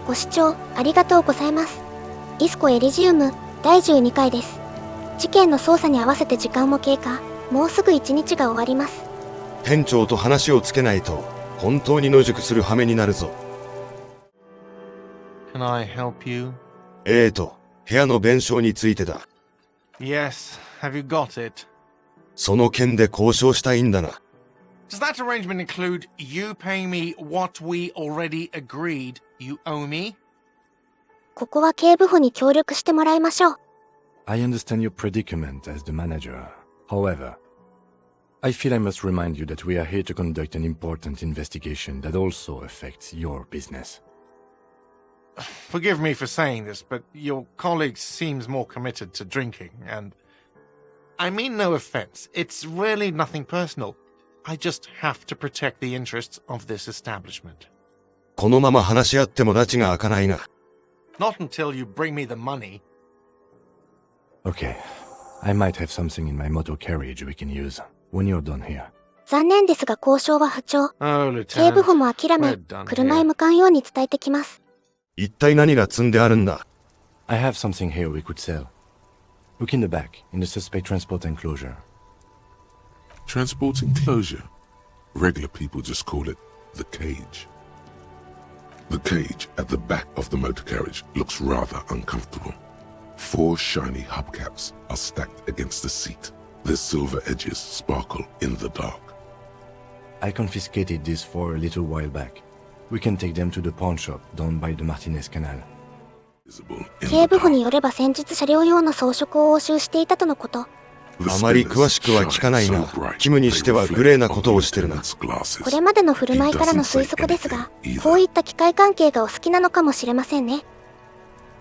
ご視聴ありがとうございます。ディスコエリジウム第12回です。事件の捜査に合わせて時間も経過、もうすぐ1日が終わります。店長と話をつけないと本当に野宿する羽目になるぞ。Can I help you? 部屋の弁償についてだ。Yes, have you got it? その件で交渉したいんだな。Does that arrangement include you paying me what we already agreed you owe me? ここは警部補に協力してもらいましょう。I understand your predicament as the manager. However, I feel I must remind you that we are here to conduct an important investigation that also affects your business. Forgive me for saying this, but your colleague seems more committed to drinking, and I mean no offense. It's really nothing personal. I just have to protect the interests of this establishment. このまま話し合っても埒が明かないな。Not until you bring me the money. Okay, I might have something in my motor carriage we can use when you're done here. 残念ですが交渉は不調。 Oh, 警部補 Lieutenant, も諦め we're done 車へ here. 向かうように伝えてきます。一体何が積んであるんだ。I have something here we could sell. Look in the back, in the suspect transport enclosure. Transport enclosure? Regular people just call it the cage. The cage at the back of the motor carriage looks rather uncomfortable. 4 shiny hubcaps are stacked against the seat. Their silver edges sparkle in the dark. I confiscated these 4 a little while back. We can take them to the pawn shop down by the Martinez Canal. Visible in 警 the 部補 dark. によれば先日車両用の装飾を押収していたとのこと。 The あまり spinners 詳しくは聞かないな。 shine so bright キムにしてはグレーなことをしてるな。 they reflect on the lieutenant's glasses. これまでの振る舞いからの推測ですが、こういった機械関係がお好きなのかもしれませんね。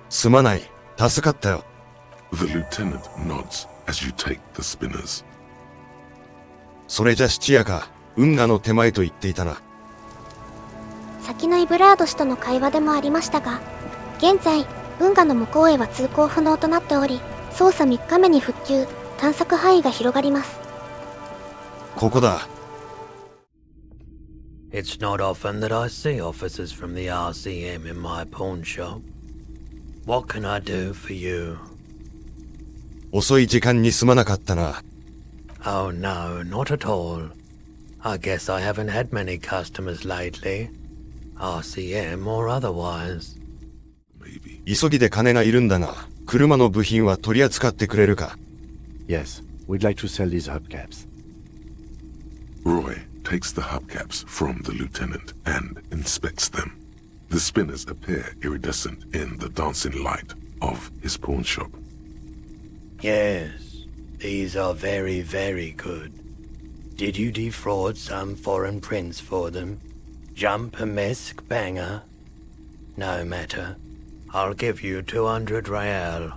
すまない。助かったよ。The lieutenant nods as you take the spinners. それじゃ質屋か、運河の手前と言っていたな。先のイブラード氏との会話でもありましたが、現在、運河の向こうへは通行不能となっており、捜査3日目に復旧、探索範囲が広がります。ここだ。It's not often that I see officers from the RCM in my pawn shop. What can I do for you? 遅い時間にすまなかったな。Oh no, not at all. I guess I haven't had many customers lately. RCM or otherwise. Maybe. 急ぎで金がいるんだが、車の部品は取り扱ってくれるか。Yes, we'd like to sell these hubcaps. Roy takes the hubcaps from the lieutenant and inspects them. The spinners appear iridescent in the dancing light of his pawn shop. Yes, these are very, very good. Did you defraud some foreign prince for them? Jump-a-mesk banger? No matter. I'll give you 200 real.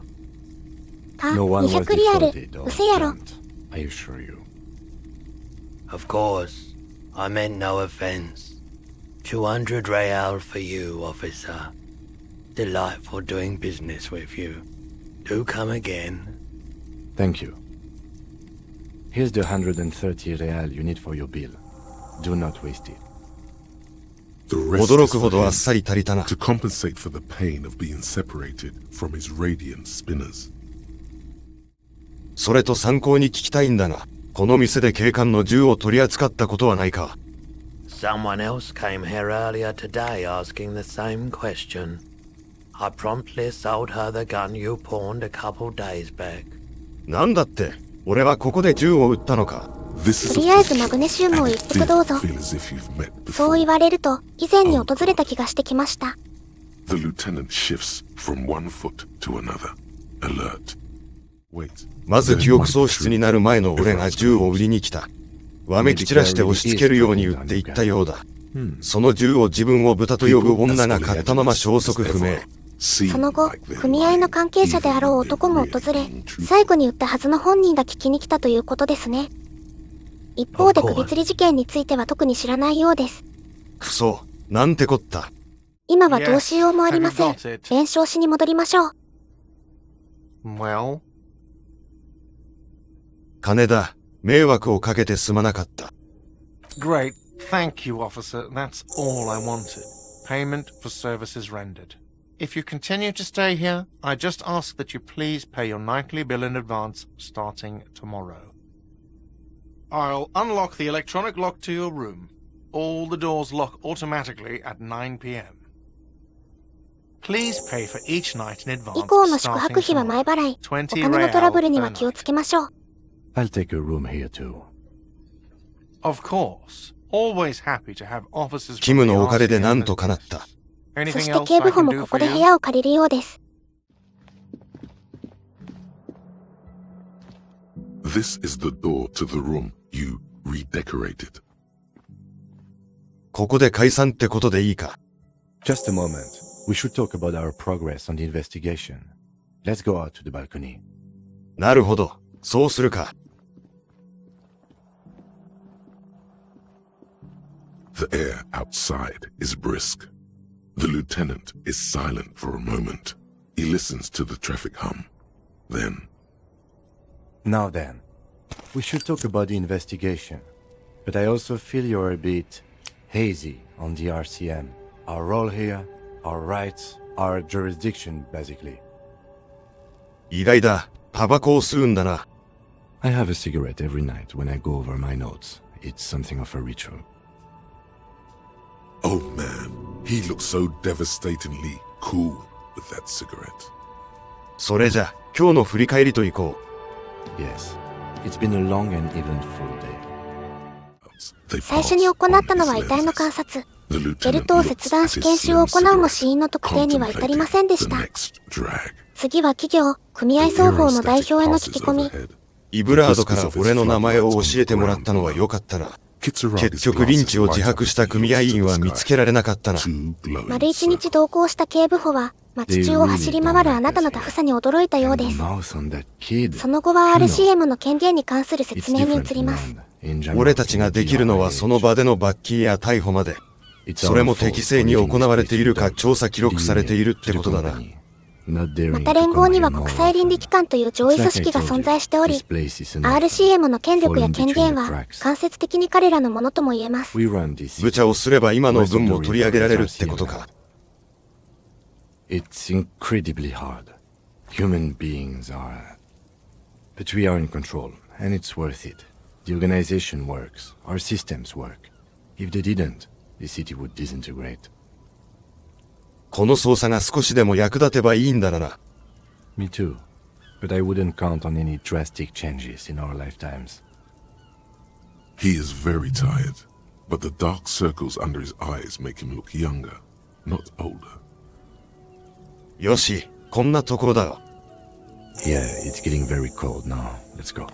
あ、 No one was 200リアル。 defrauded or 嘘やろ。 scammed, I assure you. Of course, I meant no offense. 200 real for you, officer. Delightful doing business with you. Do come again. Thank you. Here's the 130 real you need for your bill. Do not waste it. The rest 驚 is くほ for どあっ him さり足りたな。 to compensate for the pain of being separated from his radiant spinners. それと参考に聞きたいんだが、この店で警官の銃を取り扱ったことはないか。 Someone else came here earlier today asking the same question. I promptly sold her the gun you pawned a couple days back. なんだって、俺はここで銃を撃ったのか。 This is と a りあえず position マグネシウムを and 一 it 服どうぞ。 did feel as if you've met そう before. 言われると、以前に訪れた気がしてきました。 The lieutenant shifts from one foot to another, alert. Wait. まず記憶喪失になる前の俺が銃を売りに来た。わめき散らして押し付けるように売っていったようだ。その銃を自分を豚と呼ぶ女が買ったまま消息不明。その後、組合の関係者であろう男も訪れ、最後に売ったはずの本人が聞きに来たということですね。一方で首吊り事件については特に知らないようです。くそ、なんてこった。今はどうしようもありません。 Yes, have you got it? 弁償しに戻りましょう。Well, 金だ。迷惑をかけてすまなかった。 great. Thank you, officer. That's all I wanted. payment for services rendered. If you continue to stay here, I just ask that you please pay your nightly bill in advance starting tomorrow. I'll unlock the electronic lock to your room. All the doors lock automatically at 9 p.m. Please pay for each night in 以降の advance 宿 starting 泊費は前 tomorrow. 払い。お20金のトラブルには real 気を per つ night. けましょう。I'll take a room here too. Of course. Always happy to have officers キ from ム the のおかげで RCM なんとかなった。そ Anything して else 警 I 部補 can も do こ for こで you? 部屋を借りるようです。This is the door to the room you redecorated. ここで解散ってことでいいか。Just a moment. We should talk about our progress on the investigation. Let's go out to the balcony. なるほど。そうするか。The air outside is brisk. The lieutenant is silent for a moment. He listens to the traffic hum. Then, Now then, we should talk about the investigation. But I also feel you're a bit hazy on the RCM. Our role here, our rights, our jurisdiction, basically. 意外だ。タバコを吸うんだな。I have a cigarette every night when I go over my notes. It's something of a ritual. oh man, he looks so devastatingly cool with that cigarette. それじゃ、今日の振り返りといこう。 Yes, it's been a long and eventful day. They 最初に行ったのは遺体の観察。ベルトを切断し研修を行うも死因の特定には至りませんでした。次は企業、組合双方の代表への聞き込み。イブラードから俺の名前を教えてもらったのは良かったな。結局リンチを自白した組合員は見つけられなかったな。丸一日同行した警部補は、街中を走り回るあなたのタフさに驚いたようです。その後は RCM の権限に関する説明に移ります。俺たちができるのはその場での罰金や逮捕まで。それも適正に行われているか調査記録されているってことだな。また連合には国際倫理機関という上位組織が存在しており、RCM の権力や権限は間接的に彼らのものとも言えます。無茶をすれば今の分も取り上げられるってことか。It's incredibly hard. Human beings are... But we are in control, and it's worth it. The organization works. Our systems work. If they didn't, the city would disintegrate. この捜査が少しでも役立てばいいんだな。Me too. But I wouldn't count on any drastic changes in our lifetimes. He is very tired, but the dark circles under his eyes make him look younger, not older. よし、こんなところだよ。Yeah, it's getting very cold now. Let's go.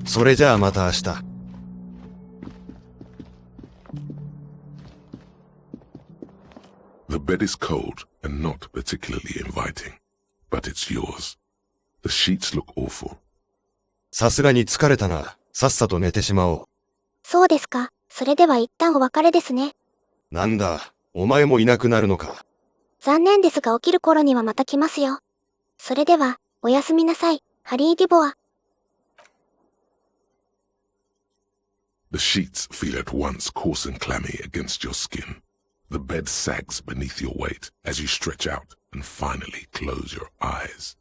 それじゃあまた明日。The bed is cold and not particularly inviting, but it's yours. The sheets look awful. さすがに疲れたな。さっさと寝てしまおう。そうですか。それでは一旦お別れですね。なんだ、お前もいなくなるのか。残念ですが起きる頃にはまた来ますよ。それでは、おやすみなさい、ハリー・デュボア。The sheets feel at once coarse and clammy against your skin. The bed sags beneath your weight as you stretch out and finally close your eyes.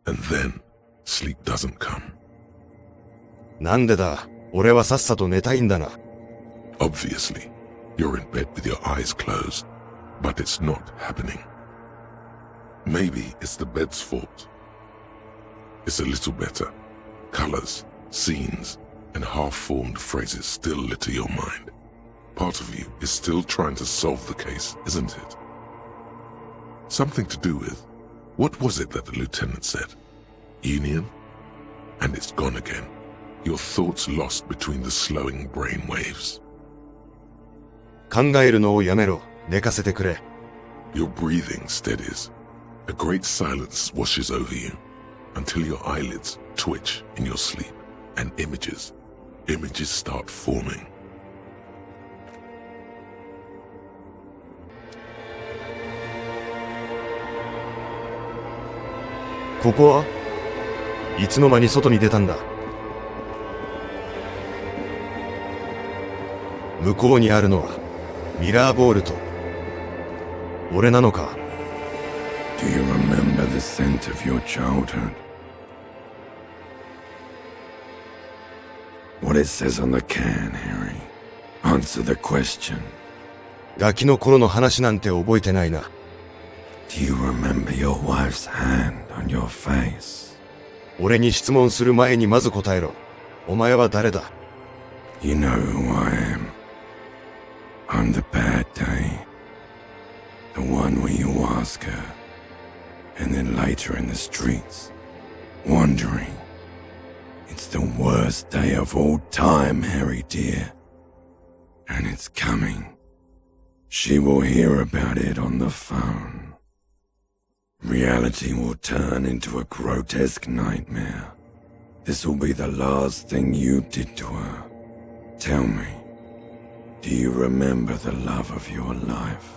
And then, sleep doesn't come. なんでだ、俺はさっさと寝たいんだな。Obviously, you're in bed with your eyes closed, but it's not happening. Maybe it's the bed's fault. It's a little better. Colors, scenes, and half-formed phrases still litter your mind. Part of you is still trying to solve the case, isn't it? Something to do with, what was it that the lieutenant said? Union? And it's gone again. Your thoughts lost between the slowing brain waves. 考えるのをやめろ。寝かせてくれ。Your breathing steadies. A great silence washes over you until your eyelids twitch in your sleep and images start forming. ここはいつの間に外に出たんだ。向こうにあるのはミラーボールと俺なのか。 Do you remember the scent of your childhood? What it says on the can, Harry. Answer the question. ガキの頃の話なんて覚えてないな。Do you remember your wife's hand on your face? 俺に質問する前にまず答えろ。お前は誰だ？ You know who I am. I'm the bad day. The one where you ask her, and then later in the streets, wondering. It's the worst day of all time, Harry dear. And it's coming. She will hear about it on the phone. Reality will turn into a grotesque nightmare. This will be the last thing you did to her. Tell me, do you remember the love of your life?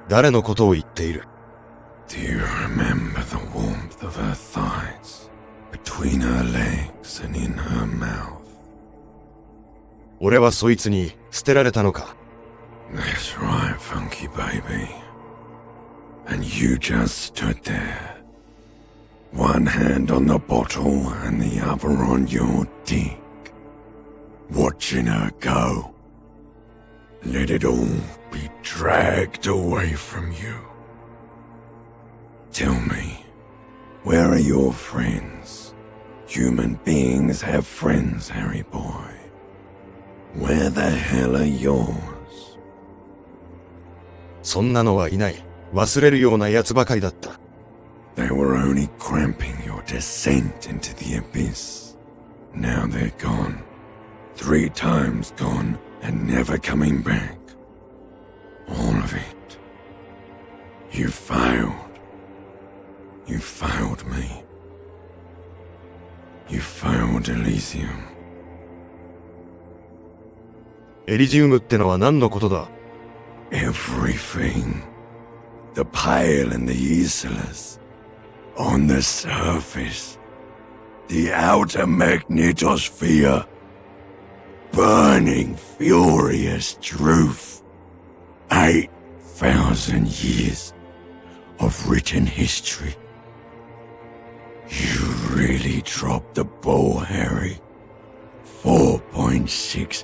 誰のことを言っている？ Do you remember the warmth of her thighs, between her legs and in her mouth? 俺はそいつに捨てられたのか？ That's right, funky baby. And you just stood there. One hand on the bottle and the other on your dick. Watching her go. Let it all be dragged away from you. Tell me, where are your friends? Human beings have friends, Harry boy. Where the hell are yours? そんなのはいない。忘れるような奴ばかりだった。They were only cramping your descent into the abyss. Now they're gone. 3 times gone and never coming back. All of it. You failed. You failed me. You failed Elysium. エリジウムってのは何のことだ？ Everything. The pale and the useless. On the surface. The outer magnetosphere. Burning, furious truth. 8,000 years of written history. You really dropped the ball, Harry. 4.6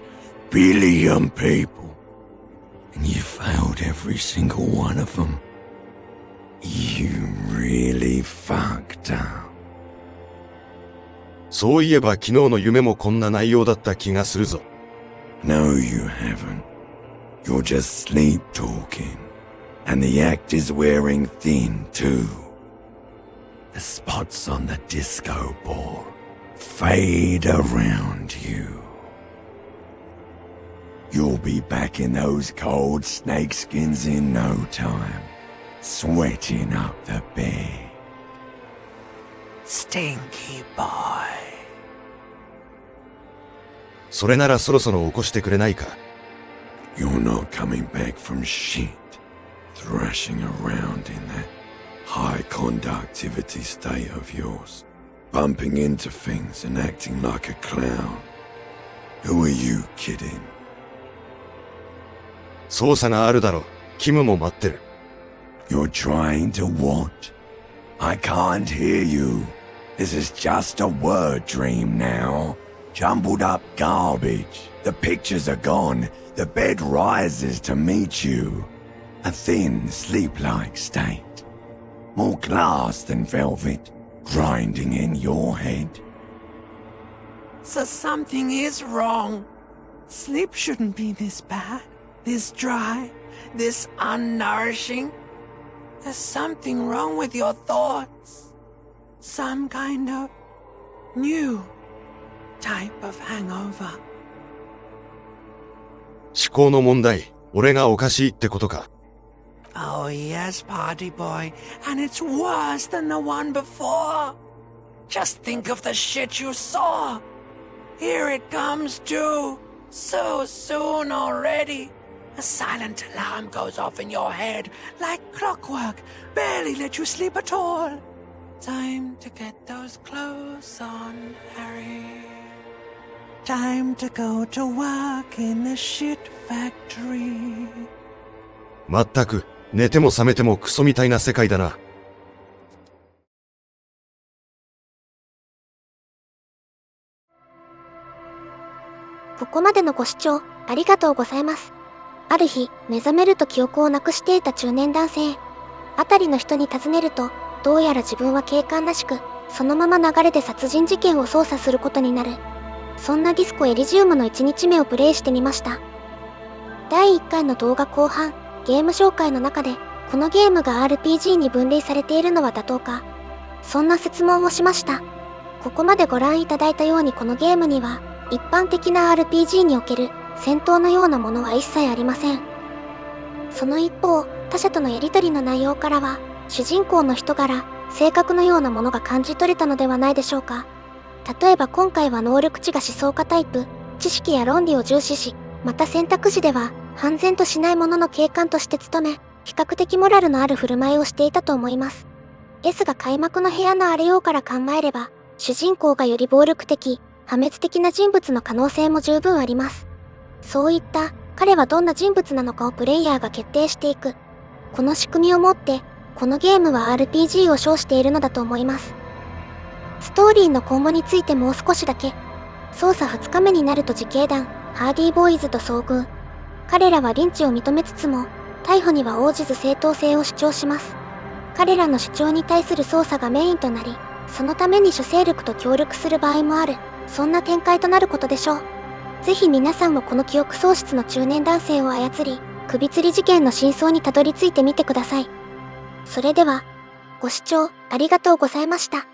billion people. And you failed every single one of them. You really fucked up. そういえば昨日の夢もこんな内容だった気がするぞ。No, you haven't. You're just sleep talking. And the act is wearing thin, too. The spots on the disco ball fade around you. You'll be back in those cold snakeskins in no time, sweating up the bed. Stinky boy. それならそろそろ起こしてくれないか。You're not coming back from shit, thrashing around in that high conductivity state of yours, bumping into things and acting like a clown. Who are you kidding? 操作があるだろ。キムも待ってる。You're trying to what? I can't hear you. This is just a word dream now. Jumbled up garbage. The pictures are gone. The bed rises to meet you. A thin, sleep-like state. More glass than velvet, grinding in your head. So something is wrong. Sleep shouldn't be this bad, this dry, this unnourishing. There's something wrong with your thoughts. Some kind of new type of hangover. 思考の問題。俺がおかしいってことか。Oh yes, party boy, and it's worse than the one before. Just think of the shit you saw. Here it comes too. So soon already. A silent alarm goes off in your head like clockwork. Barely let you sleep at all. Time to get those clothes on, Harry. Time to go to work in the shit factory. まったく、寝ても覚めてもクソみたいな世界だな。ここまでのご視聴ありがとうございます。ある日、目覚めると記憶をなくしていた中年男性。あたりの人に尋ねると、どうやら自分は警官らしく、そのまま流れで殺人事件を捜査することになる。そんなディスコエリジウムの1日目をプレイしてみました。第1回の動画後半、ゲーム紹介の中で、このゲームが RPG に分類されているのは妥当か。そんな質問をしました。ここまでご覧いただいたようにこのゲームには、一般的な RPG における戦闘のようなものは一切ありません。その一方、他者とのやりとりの内容からは、主人公の人柄、性格のようなものが感じ取れたのではないでしょうか。例えば今回は能力値が思想家タイプ、知識や論理を重視し、また選択肢では、判然としないものの警官として務め、比較的モラルのある振る舞いをしていたと思います。ですが開幕の部屋のあれようから考えれば、主人公がより暴力的、破滅的な人物の可能性も十分あります。そういった彼はどんな人物なのかをプレイヤーが決定していく。この仕組みをもって、このゲームは RPG を称しているのだと思います。ストーリーの今後についてもう少しだけ。捜査2日目になると自警団、ハーディーボーイズと遭遇。彼らはリンチを認めつつも、逮捕には応じず正当性を主張します。彼らの主張に対する捜査がメインとなり、そのために諸勢力と協力する場合もある。そんな展開となることでしょう。ぜひ皆さんもこの記憶喪失の中年男性を操り、首吊り事件の真相にたどり着いてみてください。それでは、ご視聴ありがとうございました。